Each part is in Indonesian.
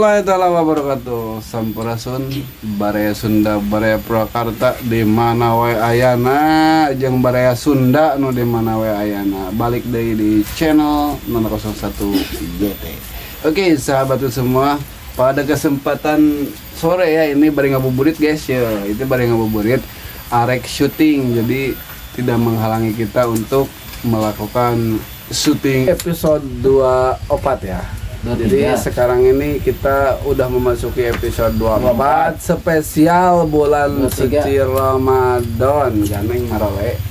warahmatullahi taala wabarakatuh. Sampurasun Baraya Sunda Baraya Purwakarta di mana wae ayana jeung Baraya Sunda nu di mana wae ayana. Balik deui di channel 001 GT. Oke, sahabat semua, pada kesempatan sore ya ini bari ngabuburit guys ya. Itu bari ngabuburit arek syuting. Jadi tidak menghalangi kita untuk melakukan syuting episode 24 ya. Jadi sekarang ini kita udah memasuki episode 24 spesial bulan suci Ramadan. Ganeng marole.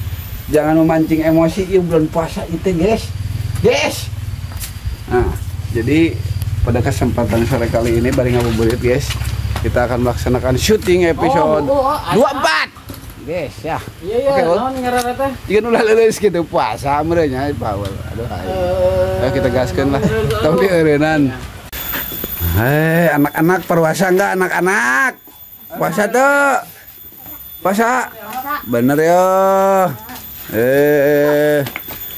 Jangan memancing emosi ieu bulan puasa itu guys. Nah, jadi pada kesempatan sore kali ini bari ngabuburit guys, kita akan melaksanakan syuting episode 24. Guys ya. Iya, naon ngaranna teh? Jika ulah leuleus kitu puasa meureunnya power. Aduh. Ayo kita gaskeun lah. Tong dieureunnan. Anak-anak puasa enggak anak-anak? Puasa tuh. Puasa. Bener ya.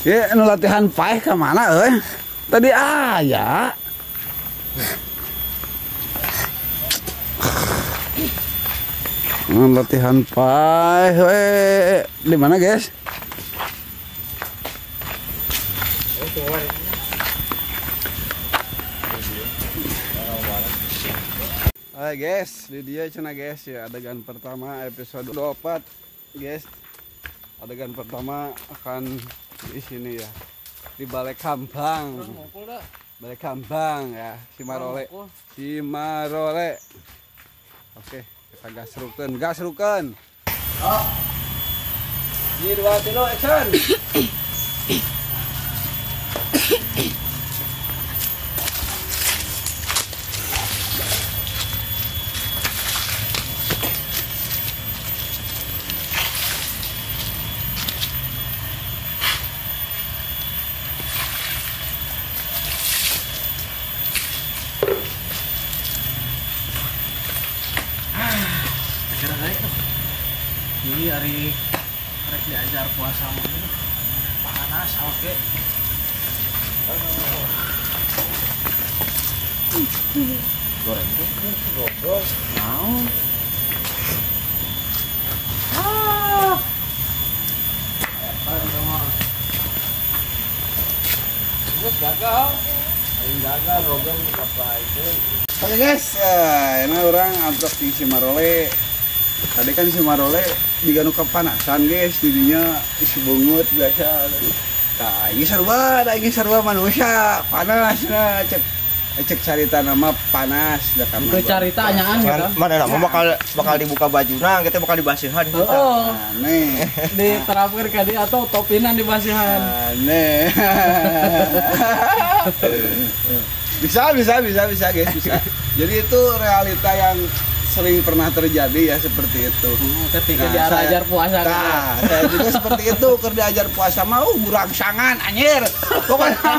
Ya anu latihan paeh ka mana euy? Tadi aya. Latihan paeh di mana guys? Hai guys, di dia cina guys ya, adegan pertama episode 24 guys. Adegan pertama akan di sini ya, di Balai Kambang. Balai Kambang ya, Cimarole. Oke. Kita gasrukeun. Oh. 2 3 action. Jadi hari rek diajar puasa mah panas oke. Goreng goblok. Naon? Terus gagal. Aing gagal goblok dipapaikeun. Oke guys, ini orang antok di Cimarole. Tadi kan Cimarole diganu kepanasan guys, didinya isi bungut biasa. Nah, ini sarua manusia panas nah cek carita nama panas da kamar. Itu carita anyaan gitu. Mana nama bakal dibuka bajuna, kita bakal dibasihan. Oh. Aneh. Diterapkan ka dia atau topinan dibasihan. Aneh. Bisa guys, bisa. Jadi itu realita yang sering pernah terjadi ya seperti itu. Ketika diajar puasa nah, saya juga seperti itu kerja ajar puasa mau gurangsangan anjir. Pokoknya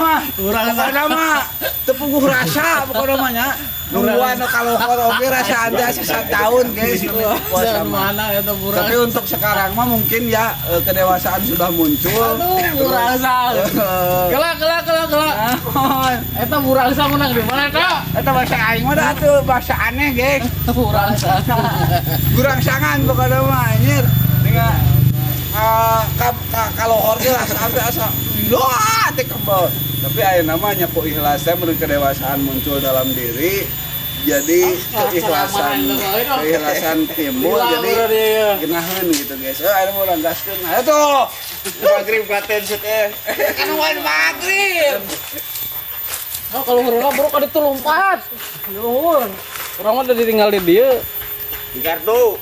mah tepung rasa pokoknya namanya. Nungguan kalau oke rasa ada 1 tahun guys puasa mana itu burang. Tapi untuk sekarang mah mungkin ya kedewasaan sudah muncul. Aduh, burangsa. Kelak. Eta burangsa menang di mana teh? Eta bahasa aing mah atuh bahasa aneh guys. Burangsa. Gurangsangan pokoknya mah anjir. Dengan kalau orge asa wah teh kembal. Tapi aya namanya kok ikhlasnya menurut kedewasaan muncul dalam diri. Jadi keikhlasan timbul jadi genaheun gitu guys. Aya mau urang gaskeun. Ayo tuh. Magrib katen teh. Kan wae magrib. Oh, kalau heureulah bro ka ditu lompat. Nuhun. Urang mah udah ditinggal di dieu. Di kartu.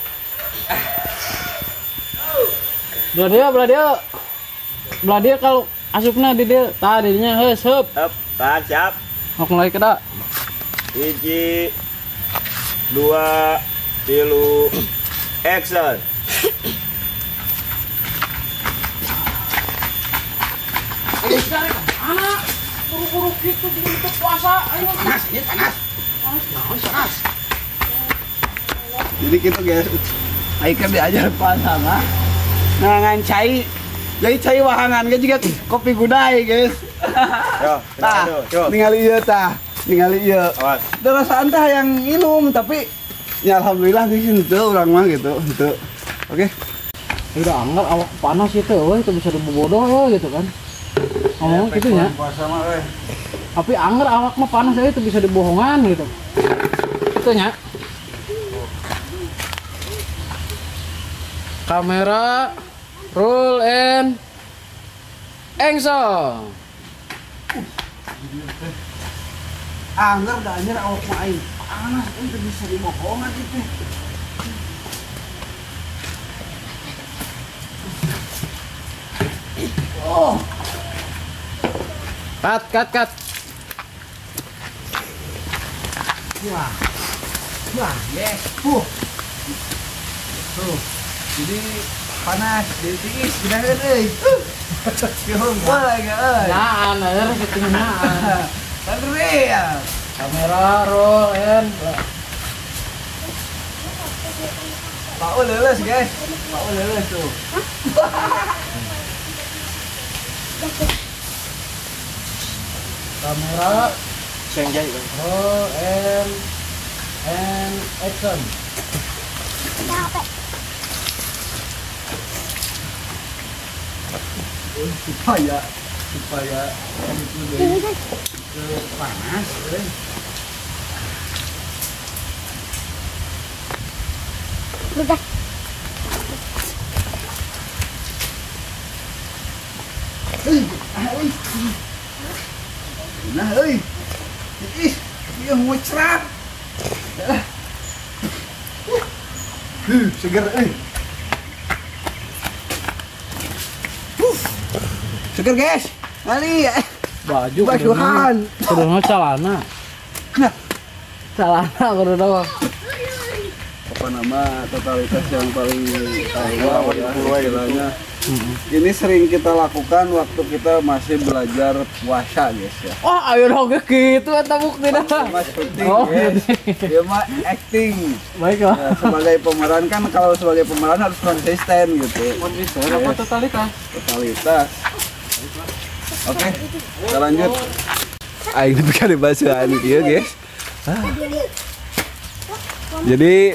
Belah dia kalau asupna di dia tah dinya heus heup. Tahan siap. Mau mulai kada. 1 2 3 action. Anak buru-buru gitu di puasa ayo Panas. Jadi gitu guys. Aing kan diajar puasa mah. Ngan cai. Jadi cai wahangan ge juga kopi gudai guys. Yo, Ningali ieu tah. ningali ieu. Awas. Da rasaan teh yang minum tapi ya alhamdulillah geus henteu urang mah gitu, henteu. Oke. Udah anggar awak panas itu, itu bisa dibodoh gitu kan. Ngomong gitu nya. Puasa mah euy. Tapi anggar awak mah panas itu bisa dibohongan gitu. Itu nya. Kamera roll and action. Anggar da anjir awak mah aing. Panas itu bisa dibohongan itu. Oh. Cut. Wah. Wah, yes. Tuh. Jadi panas, jadi tiis, gedaheun euy. Geung euy, euy. Naan, ada setting naan. Kadri ya. Kamera roll and Paul leuleus, guys. Paul leuleus tuh. kamera Senjai. roll and action. Supaya itu deh panas, euy. Udah. Nah, euy. Ih, dia muncrat. Seger euy. Seger, guys. Mari ya. Bajuhan. Kudu celana. Nah, Celana kudu doang. apa nama totalitas yang paling tahu ya istilahnya. Ini sering kita lakukan waktu kita masih belajar puasa, guys ya. Oh, ayo dong gitu eta bukti dah. Mas syuting, Oh, guys. gitu. Dia mah acting. Baiklah. Ya, sebagai pemeran kan kalau sebagai pemeran harus konsisten gitu. Konsisten apa totalitas? Totalitas. Oke, kita lanjut. Aing tapi kan dibahasaan dia, guys. Jadi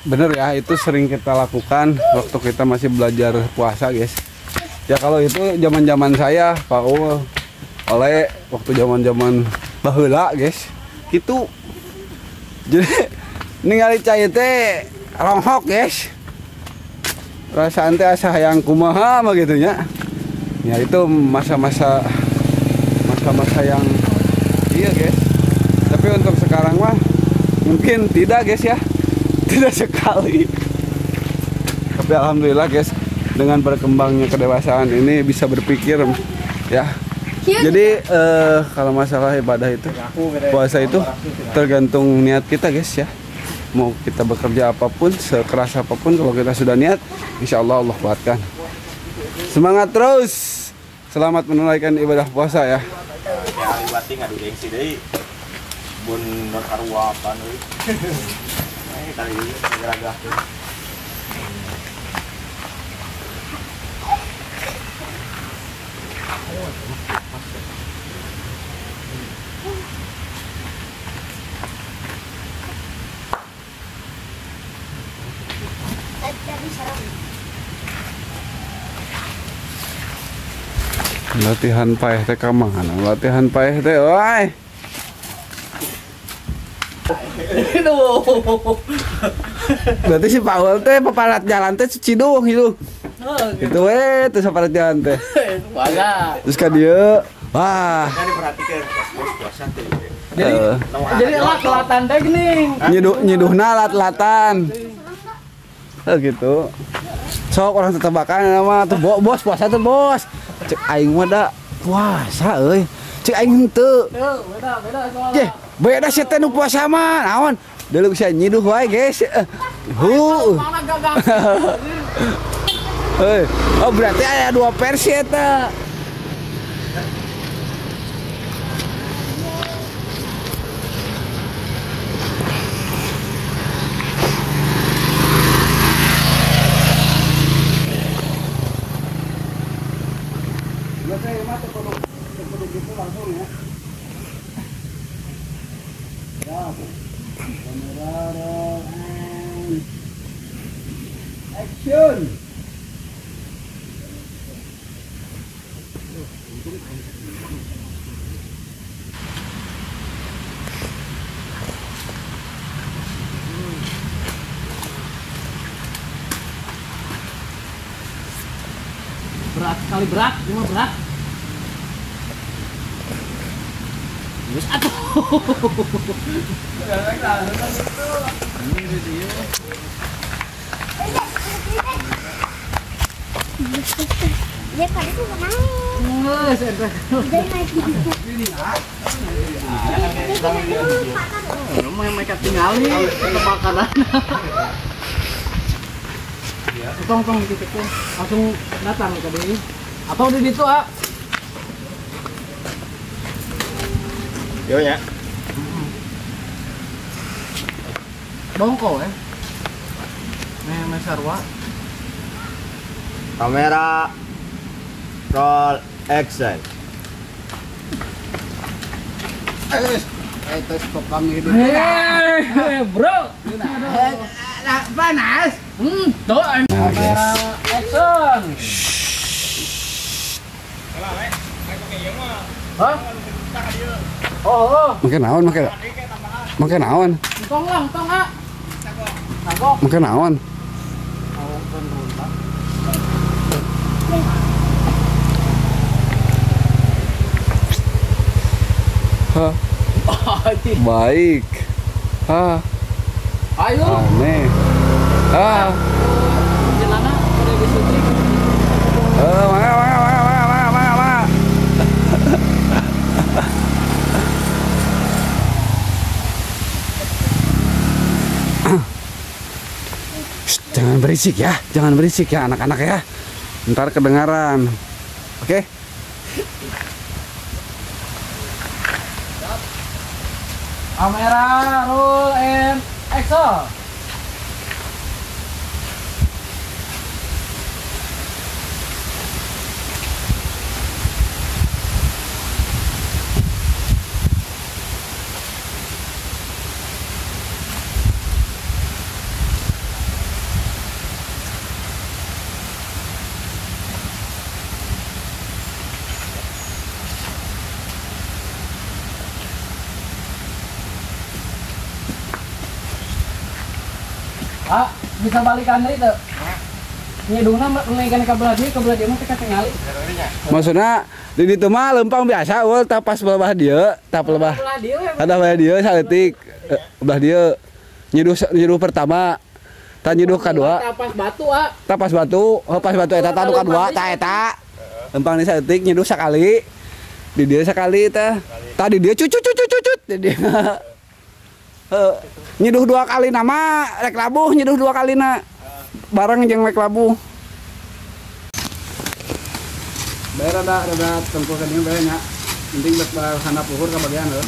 bener ya, itu sering kita lakukan waktu kita masih belajar puasa, guys. Ya kalau itu zaman-zaman saya, Pak oleh waktu zaman-zaman baheula, guys. Gitu. Jadi ningali cai teh ronghok, guys. Rasaan teh asa hayang kumaha mah gitu nya. Ya itu masa-masa yang iya, guys. Tapi untuk sekarang mah mungkin tidak, guys ya. Tidak sekali. Tapi alhamdulillah, guys, dengan berkembangnya kedewasaan ini bisa berpikir ya. Jadi kalau masalah ibadah itu, puasa itu tergantung niat kita, guys ya. Mau kita bekerja apapun, sekeras apapun, kalau kita sudah niat, insya Allah Allah kuatkan. Semangat terus. Selamat menunaikan ibadah puasa ya. Ya liwati ngadu gengsi deui. Bun non karuapan euy. Tadi geragah. Latihan paeh teh ka mana? Latihan paeh teh oi. Berarti si Paul teh paparat jalan teh Cicidung itu. Itu tuh paparat jalan teh. Terus ka dieu, wah. Kan diperhatikan pas puasa teh. Jadi lat-latan teh gini. Nyiduhna lat-latan. Gitu. Sok orang tetebakan nama tuh bos puasa tuh bos. Cek aing mah da puasa euy. Cek aing henteu. Beda soalnya. Ye, beda sih teh nu puasa mah. Naon? Deuleu bisa nyiduh wae, guys. Mana gagal. Hei, oh berarti ada dua versi eta. Action. Berat sekali berat, cuma berat. Terus atuh. Dia pada tuh naik. Nges, eta. Dia naik. Mereka tinggalin ke makanan. Tong gitu tuh. Langsung datang ke dia. Atau di situ, ah. Yo ya. Bongko ya. Nih sarwa. Kamera roll action. Tes topang itu. Bro. Panas. Tuh. Nah, guys. Action. Hah? Oh. Makan naon, makan naon, Tong lang, tong ah. Nagok. makan naon. Hah, baik. Hah, Ayo. aneh. Hah, Jenana pada disuting. mangga. Shh, jangan berisik ya anak-anak ya. Ntar kedengaran. Oke? Kamera roll and action. Ah, bisa balikan deui teu? Nyedungna menaikkan ke belah dia mah teh tingali. Maksudnya di ditu mah lempang biasa ul tak pas belah dia, tak belah. Belah dia we. Ada belah dia saeutik. Belah dia nyeduh pertama. Tak nyeduh kadua. Tapas batu ah. Tak pas batu eta tah nu kadua tah eta. Lempang ni saeutik nyeduh sakali. Di dia sakali tah. Tadi dia cucut. Di dia. Nyeduh 2 kali nama rek labuh nyeduh 2 kali na. Bareng jeung rek labuh. Bae rada tengkul ka dieu bae nya. Penting beus sana puhur ka bagian heuh.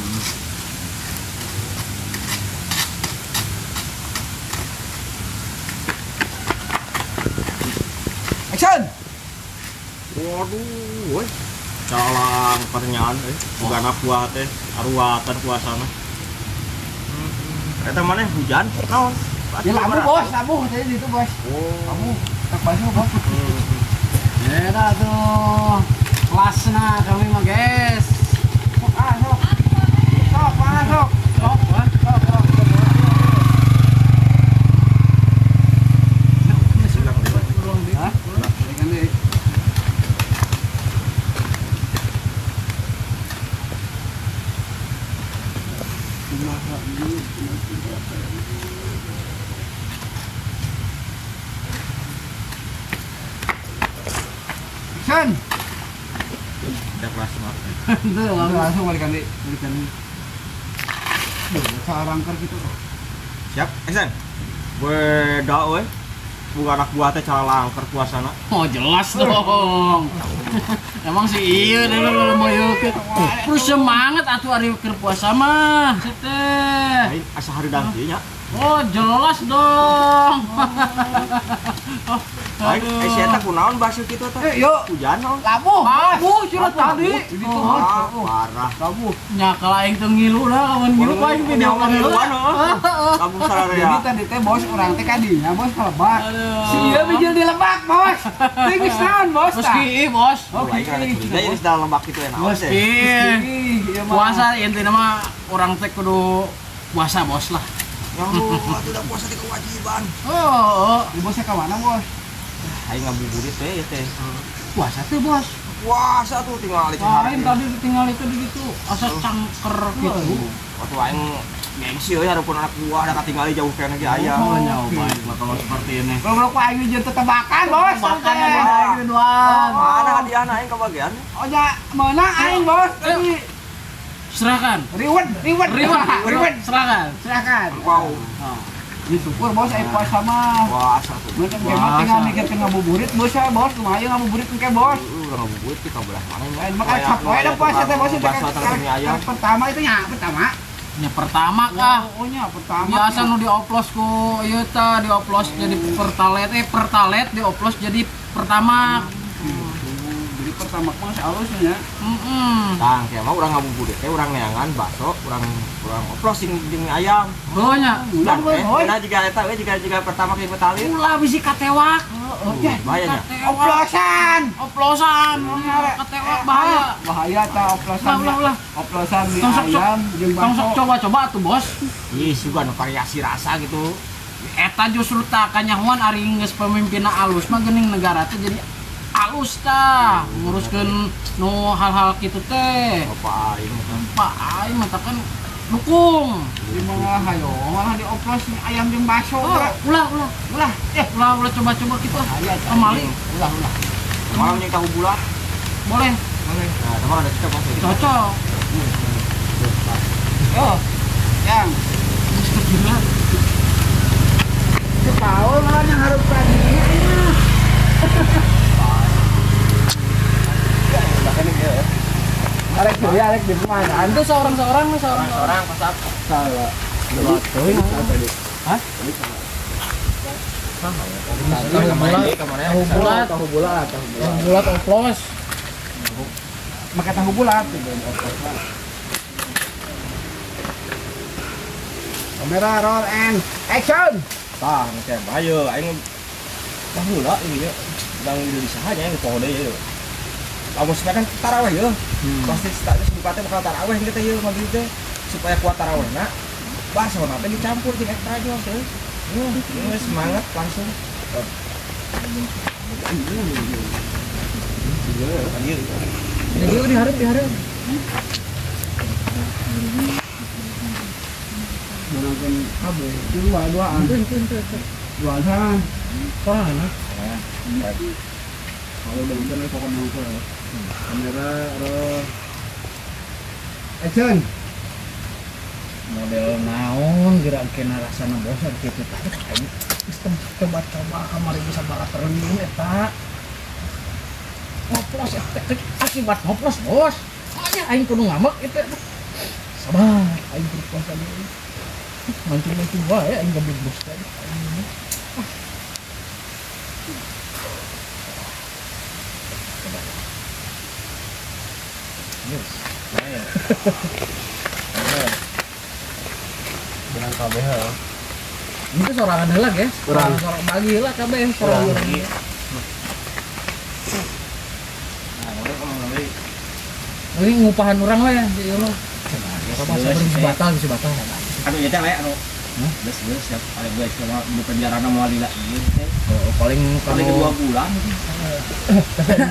Action. Waduh, woi. Calang pernyaan bukan buah teh aruatan puasana. Eta mana hujan? Naon? Ya labuh tadi itu bos. Oh. Labuh, tak basuh bos. Ya tuh. Kelasna kami mah guys. Sok. Silang deui. Hah? Action. Udah kelas mah. Itu langsung balikan di. Sarangker gitu. Siap, action. Beda we. Bukan anak buah teh calang keur puasana. Oh jelas dong. Emang sih iya deh lo mau yuk. Terus semangat atuh ari keur puasa mah. Teh. Lain asa hari dangti nya. Oh, jelas dong. Aing saya tak kunaon bahasa kitu teh. Yuk. Hujan naon? Labu curhat tadi. Ah, parah. Nya kalau aing teu ngilu lah, kawan ngilu paling video kan lu. Kamu sararea. Tadi teh bos orang teh kadinya bos lebak. Si Iya bijil di lebak bos. Tinggi naon bos. Meski bos. Oke, jadi dalam lembak itu enak. Meski puasa intinya mah orang teh kudu puasa bos lah. Yang udah puasa di kewajiban. Oh, Bosnya ke mana bos? Aing ngabuburit teh ya teh. puasa tuh bos. Puasa tuh tinggal di Lain tadi ditinggal itu gitu, asa cangker gitu. Waktu aing gengsi euy hareupeun anak buah ada katinggali jauh kene ge aya. Oh, nyawa baiklah kalau seperti ini. Kalau ku aing jeung tetebakan bos. Makan yang baik doang. Mana hadiahna aing kebagian? Oh nya meunang aing bos. Tadi Serahkan. reward. Serahkan. Silakan. Wow. Disyukur bos aya puasa mah. Puasa tuh. Mungkin memang tinggal mikirkeun ngabuburit bos ya bos. Kumaha ngabuburit engke bos. Udah ngabuburit kita belah mana Lain mah kan capek ada puasa teh bos. Puasa terkini ayam. Pertama itu nya pertama. Nya pertama kah? Oh nya pertama. Biasa nu dioplos ku ieu teh dioplos jadi pertalet dioplos jadi pertama. Jadi pertama mah salusnya. Tang, kayak mah urang ngabuburit teh urang neangan bakso, urang oplos jeung ayam. Heunya. Ulah beda juga eta we juga pertama ke betalir. Ulah bisi katewak. Bahayanya. Oplosan. Katewak bahaya. Bahaya tah oplosan. Ulah. Oplosan di Tong sok ayam jeung bakso. coba tuh bos. Ih, juga nu variasi rasa gitu. Eta justru tak kanyahuan ari geus pemimpinna alus mah geuning negara teh jadi alus tah nguruskeun nu hal-hal kitu teh. Apa aing Pak aing mah kan dukung. Di malah hayo malah dioplos di ayam jeung bakso. Ulah coba kitu. Kembali. Ulah. malam yang tahu bulat. Boleh. Nah, teman ada kita pakai. Cocok. Yo. Yang Gila. Paul malah yang harus tadi. Arek tuh ya, arek di mana? Itu seorang pasap. Salah. Hah? Tahu bulat oplos. Pakai tahu bulat. Kamera roll and action. Tah, macam ayo aing tahu lah ini ya. Bang Indonesia aja yang pohon deui. Lamun kan tarawih ya. Pasti tak sebukate bakal tarawih kita ya maghrib teh supaya kuat tarawihna. Bakso nanti dicampur jeung ekstra juga teh. Ini semangat langsung. Ini juga diharap. Gunakan kabel. Dua-duaan. Dua-duaan. Mana? Kalau udah bisa nih pokoknya mau kamera roll action. Model naon gerakkeun rasana bosan kitu tah. Sistem coba kamari bisa barat terlindung eta. Ngoplos eta akibat ngoplos bos. Makanya aing kudu ngamek eta. Sabar, aing berpuasa dulu. Mancing wae aing gabung bos tadi. Yes. Dengan KBH. Itu sorangan heula guys. Sorang bagi heula kabeh sorang. Ini ngupahan orang we di Allah. Bisa batal. Aduh ya teh anu. Geus siap ada gue cuma di penjara mau lila ieu teh. Paling Paling 2 bulan.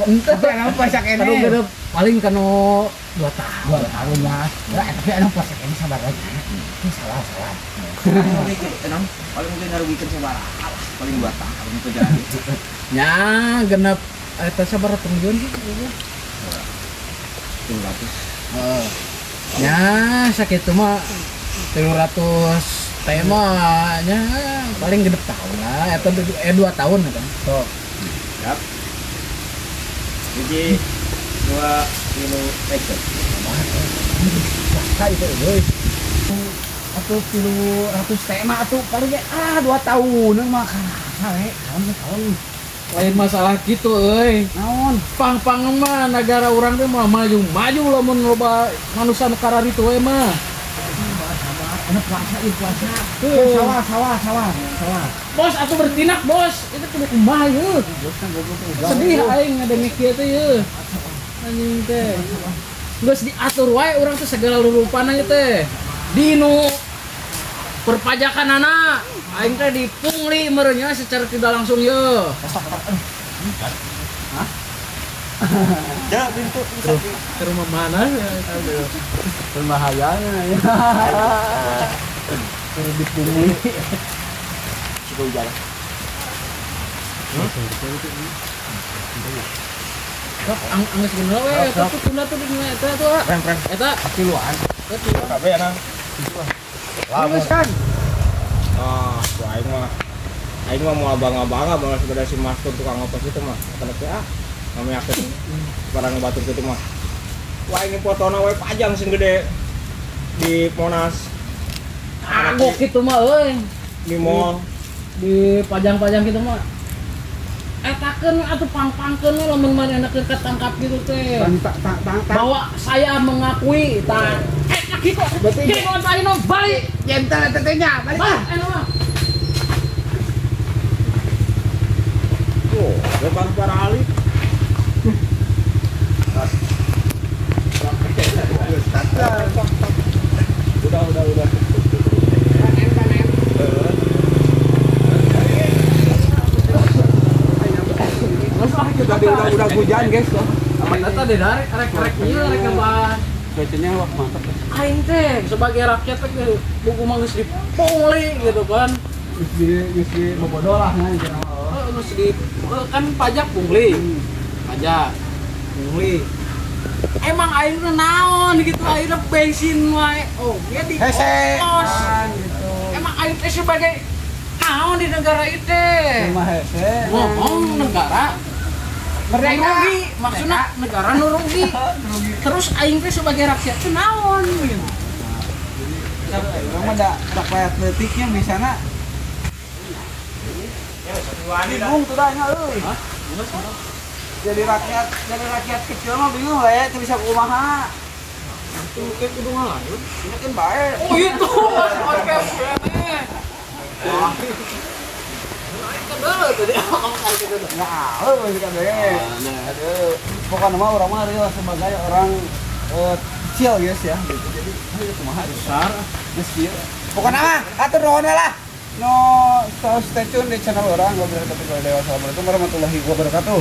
Entah kenapa pasak Kanu ini. gede paling kanu 2 tahun. 2 tahun lah. Tapi anu pasak ini sabar aja. Ini salah. Enam paling mungkin ngarugikeun sabaraha. Paling 2 tahun penjara. Nya genep eta sabar tungguan sih. 300. Nya sakitu mah 300 temanya paling genep tahun lah eta 2 tahun kan. Sok. Siap. Jadi 2 kilo action. Kayak itu euy. atuh 300 tema atuh paling 2 tahun mah karek tahun lain masalah gitu euy naon pang-pang mah negara urang teh mah maju lamun loba manusia nu karar itu we mah puasa bos atuh bertindak bos itu kudu kumaha yeuh sedih aing ngadenge kieu teh yeuh anjing teh geus diatur wae urang teh segala rupana teh dinu perpajakan anak aing teh dipungli merenya secara tidak langsung yeuh Ya pintu ke rumah mana berbahayanya ya. terus dipungli Situ jalan. kok anggeus geuna we eta tuh tunda tuh di eta tuh Prem. eta Kiluan. eta Kabeh ya nang. geus kan Tuh aing mah mau abang-abang abang sepeda si Mas tukang ngopos itu mah. Kata teh namanya aktif barang batur gitu mah. Wah ini fotona we pajang sing gede di Monas. agok gitu mah euy Di mall. di pajang-pajang gitu mah etakeun atuh pang-pangkeun we lamun manehna ketangkap gitu teh bahwa saya mengakui tah gitu berarti gimana ayeuna balik Jentel tetenya balik. mah Tuh, bukan para ahli. Udah. Udah hujan guys loh. eta teh rek ieu rek ngeban Cuacanya wah mantap. aing teh sebagai rakyat teh buku mah geus dipungli gitu kan Geus bobodoh lah nya cenah. geus di kan pajak pungli emang airnya naon gitu airnya bensin wae oh dia di Hese. ongkos Gitu. emang air teh sebagai naon di negara itu Cuma hese. ngomong negara rugi maksudnya negara nu rugi terus aing teh sebagai rakyat teh naon gitu Emang mah da rakyat detiknya bisa na. Bingung tuh dah nya euy. Jadi rakyat kecil mah bingung we teu bisa kumaha. tuh kayak kudu ngalahin Ini kan bae. oh itu oke Nah, euy kan bae. Aduh, pokoknya mah urang mah reueus sebagai orang kecil guys ya gitu. Jadi ayo kumaha besar geus kieu. Pokoknya mah atur nuhun lah. No, stay tune di channel orang ngobrol tapi kalau dewasa. Assalamualaikum warahmatullahi wabarakatuh.